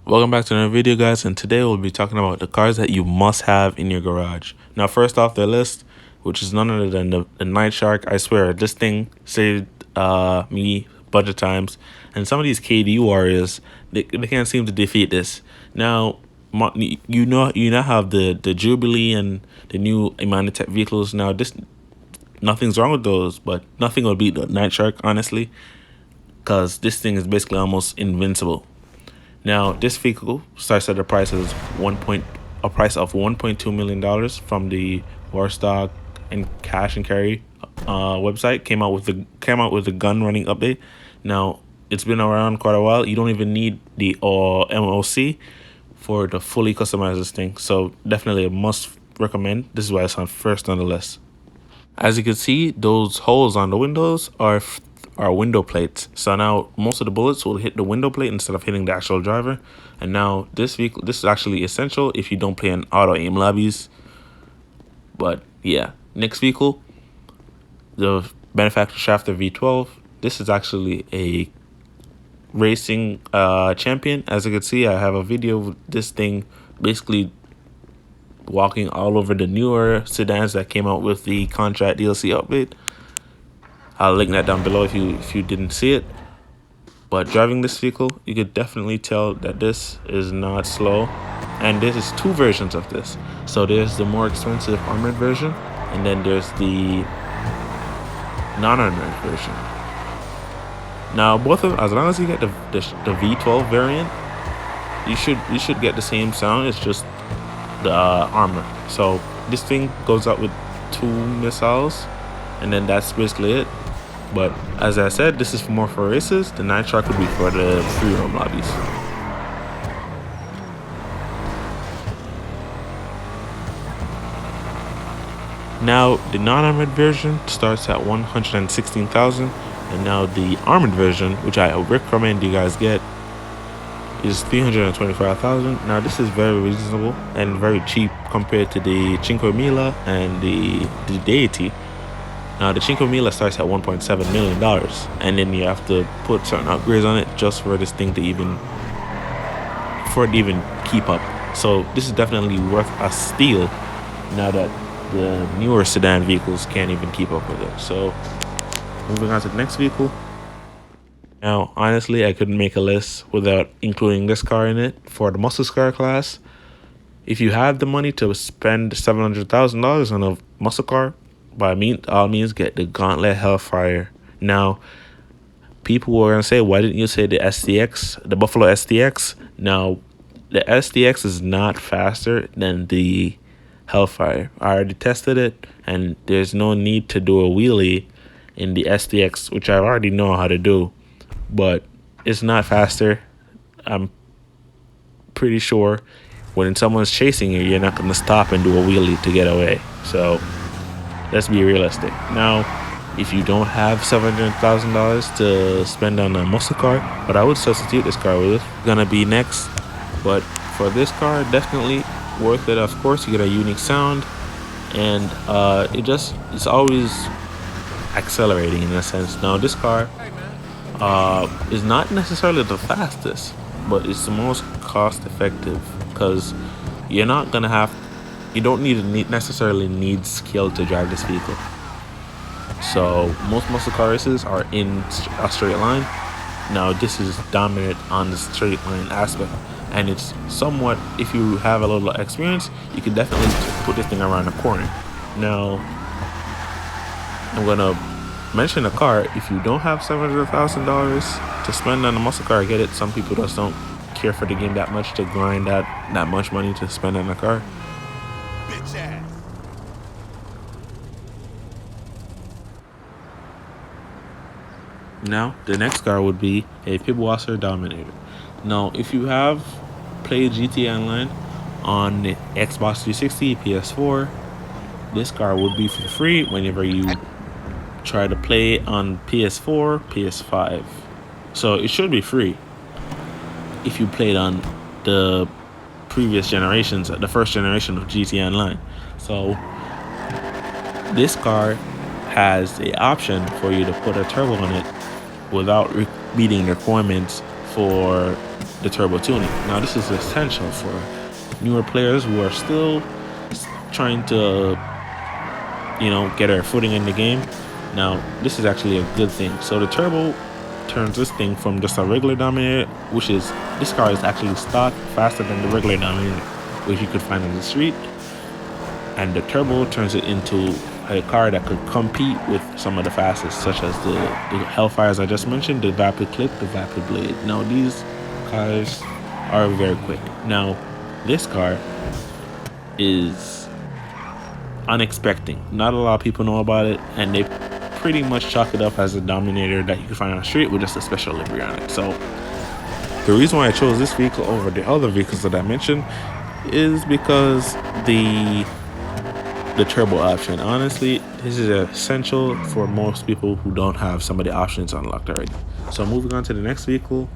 Welcome back to another video, guys, and today we'll be talking about the cars that you must have in your garage. Now, first off the list, which is none other than the Night Shark. I swear, this thing saved me a bunch of times, and some of these KD warriors, they can't seem to defeat this. Now, you now have the Jubilee and the new Imanitech vehicles. Now, nothing's wrong with those, but nothing will beat the Night Shark, honestly, because this thing is basically almost invincible. Now, this vehicle starts at a price of $1.2 million from the Warstock and Cash and Carry website. Came out with the gun running update. Now, it's been around quite a while. You don't even need the MOC for to fully customize this thing. So definitely a must recommend. This is why it's on first on the list. As you can see, those holes on the windows are window plates. So now most of the bullets will hit the window plate instead of hitting the actual driver. And now this is actually essential if you don't play in auto aim lobbies. But yeah, next vehicle, the Benefactor Shafter V12. This is actually a racing champion. As you can see, I have a video of this thing basically walking all over the newer sedans that came out with the contract DLC update. I'll link that down below if you didn't see it. But driving this vehicle, you could definitely tell that this is not slow. And there is two versions of this. So there's the more expensive armored version, and then there's the non-armored version. Now both of them, as long as you get the V12 variant, you should get the same sound. It's just the armor. So this thing goes out with 2 missiles, and then that's basically it. But as I said, this is more for races. The Night Shark would be for the free roam lobbies. Now the non-armored version starts at 116,000, and now the armored version, which I recommend you guys get, is 325,000. Now this is very reasonable and very cheap compared to the Cinque Mila and the Deity. Now the Cinque Mila starts at $1.7 million, and then you have to put certain upgrades on it just for this thing to even keep up. So this is definitely worth a steal now that the newer sedan vehicles can't even keep up with it. So moving on to the next vehicle. Now, honestly, I couldn't make a list without including this car in it for the muscle car class. If you have the money to spend $700,000 on a muscle car, by all means, get the Gauntlet Hellfire. Now, people were going to say, why didn't you say the STX, the Buffalo STX? Now, the STX is not faster than the Hellfire. I already tested it, and there's no need to do a wheelie in the STX, which I already know how to do. But it's not faster. I'm pretty sure when someone's chasing you, you're not going to stop and do a wheelie to get away. So let's be realistic. Now, if you don't have $700,000 to spend on a muscle car, but I would substitute this car with, gonna be next. But for this car, definitely worth it. Of course, you get a unique sound, and it's always accelerating in a sense. Now, this car is not necessarily the fastest, but it's the most cost effective, because you don't necessarily need skill to drive this vehicle. So most muscle car races are in a straight line. Now this is dominant on the straight line aspect, and it's somewhat, if you have a little experience, you can definitely put this thing around a corner. Now I'm gonna mention a car. If you don't have $700,000 to spend on a muscle car, I get it. Some people just don't care for the game that much to grind that much money to spend on a car. Bitch ass. Now the next car would be a Pip Wasser Dominator. Now if you have played GTA Online on the Xbox 360, PS4, this car would be for free whenever you try to play on PS4, PS5. So it should be free if you played on the previous generations, the first generation of GTA Online. So this car has the option for you to put a turbo on it without meeting requirements for the turbo tuning. Now this is essential for newer players who are still trying to, get their footing in the game. Now this is actually a good thing. So the turbo turns this thing from just a regular Dominator, which is, this car is actually stock faster than the regular Dominator, which you could find on the street, and the turbo turns it into a car that could compete with some of the fastest, such as the Hellfires I just mentioned, the Vapid Clip, the Vapid Blade. Now these cars are very quick. Now this car is unexpected. Not a lot of people know about it, and they pretty much chalk it up as a Dominator that you can find on the street with just a special livery on it. So the reason why I chose this vehicle over the other vehicles that I mentioned is because the turbo option. Honestly, this is essential for most people who don't have some of the options unlocked already. So moving on to the next vehicle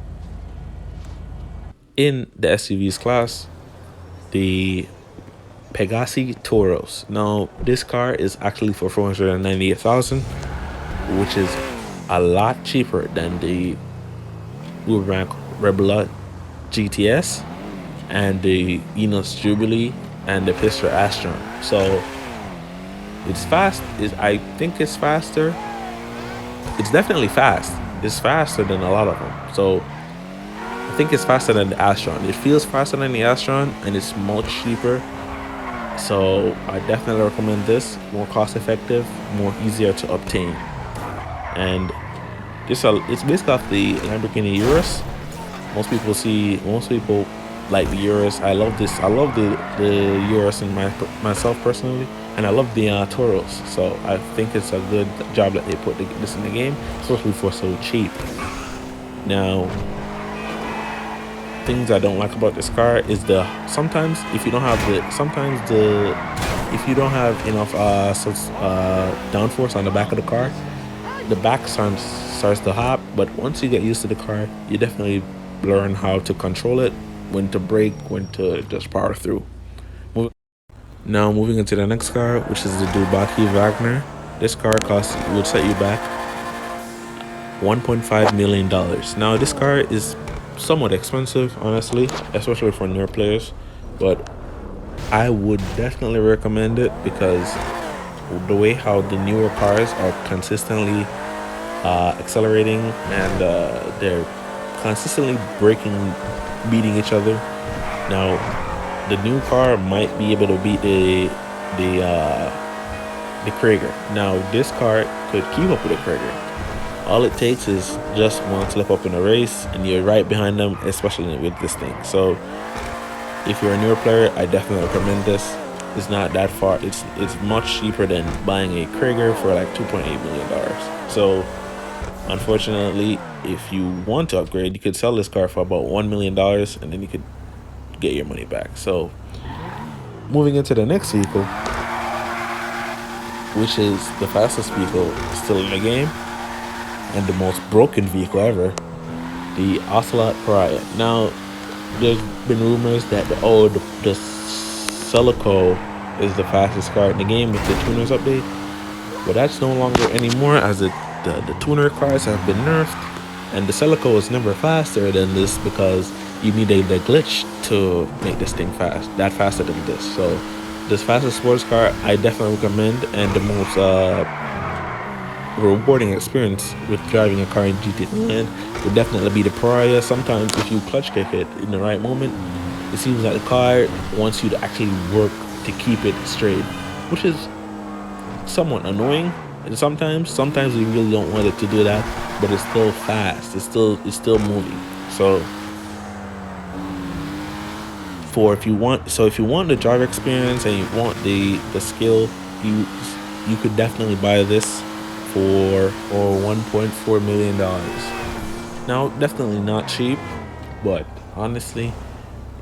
in the SUVs class, the Pegasi Toros. Now this car is actually for $498,000, which is a lot cheaper than the Urbank Rebella GTS and the Enos Jubilee and the Pistor Astron. So it's fast. I think it's faster. It's definitely fast. It's faster than a lot of them. So I think it's faster than the Astron. It feels faster than the Astron, and it's much cheaper. So I definitely recommend this. More cost effective, more easier to obtain. And it's based off the Lamborghini Urus. Most people like the Urus. I love this. I love the Urus in myself personally, and I love the Toros. So I think it's a good job that they put this in the game, especially for so cheap. Now, things I don't like about this car is sometimes if you don't have enough downforce on the back of the car, the back starts to hop. But once you get used to the car, you definitely learn how to control it, when to brake, when to just power through. Now moving into the next car, which is the Dubaki Wagner. This car would set you back $1.5 million. Now this car is somewhat expensive, honestly, especially for newer players, but I would definitely recommend it because the way how the newer cars are consistently accelerating, and they're consistently beating each other. Now the new car might be able to beat the Krieger. Now this car could keep up with the Krieger. All it takes is just one slip up in a race and you're right behind them, especially with this thing. So if you're a newer player, I definitely recommend this. It's not that far. It's much cheaper than buying a Krieger for like $2.8 million. So unfortunately, if you want to upgrade, you could sell this car for about $1 million, and then you could get your money back. So moving into the next vehicle, which is the fastest vehicle still in the game and the most broken vehicle ever, the Ocelot Pariah. Now there's been rumors that the Celica is the fastest car in the game with the tuners update, but that's no longer anymore, as the tuner cars have been nerfed, and the Celica is never faster than this because you need a glitch to make this thing faster than this. So this fastest sports car I definitely recommend, and the most rewarding experience with driving a car in GTA land would definitely be the Pariah. Sometimes if you clutch kick it in the right moment, it seems like the car wants you to actually work to keep it straight, which is somewhat annoying. And sometimes you really don't want it to do that, but it's still fast. It's still moving. So if you want the driver experience and you want the skill, you could definitely buy this for $1.4 million. Now, definitely not cheap, but honestly,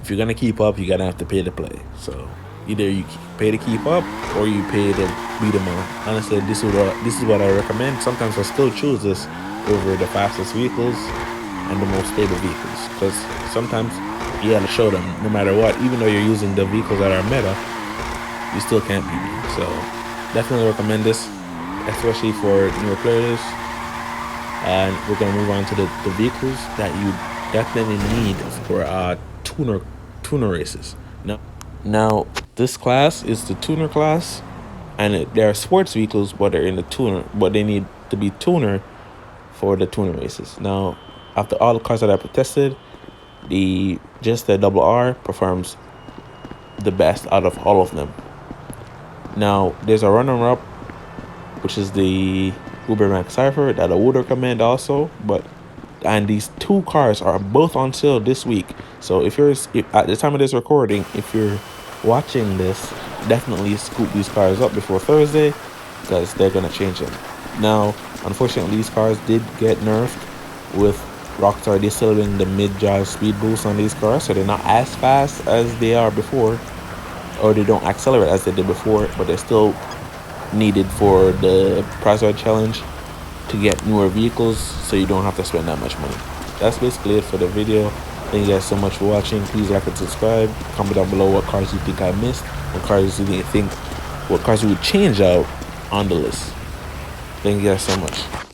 if you're gonna keep up, you're gonna have to pay to play. So either you pay to keep up or you pay to beat them all. Honestly, this is what I recommend. Sometimes I still choose this over the fastest vehicles and the most stable vehicles, because sometimes you gotta show them no matter what. Even though you're using the vehicles that are meta, you still can't beat me. So definitely recommend this, especially for newer players. And we're gonna move on to the vehicles that you definitely need for tuner races. Now this class is the tuner class, and they are sports vehicles, but they're in the tuner, but they need to be tuner for the tuner races. Now, after all the cars that I've tested, the double R performs the best out of all of them. Now, there's a runner-up, which is the Uber Max Cypher that I would recommend also, and these two cars are both on sale this week. So if at the time of this recording, if you're watching this, definitely scoop these cars up before Thursday, because they're gonna change them. Now, unfortunately, these cars did get nerfed with Rockstar disabling the mid-drive speed boost on these cars, so they're not as fast as they are before, or they don't accelerate as they did before, but they're still needed for the price ride challenge to get newer vehicles, so you don't have to spend that much money. That's basically it for the video. Thank you guys so much for watching. Please like and subscribe. Comment down below what cars you think I missed, what cars you would change out on the list. Thank you guys so much.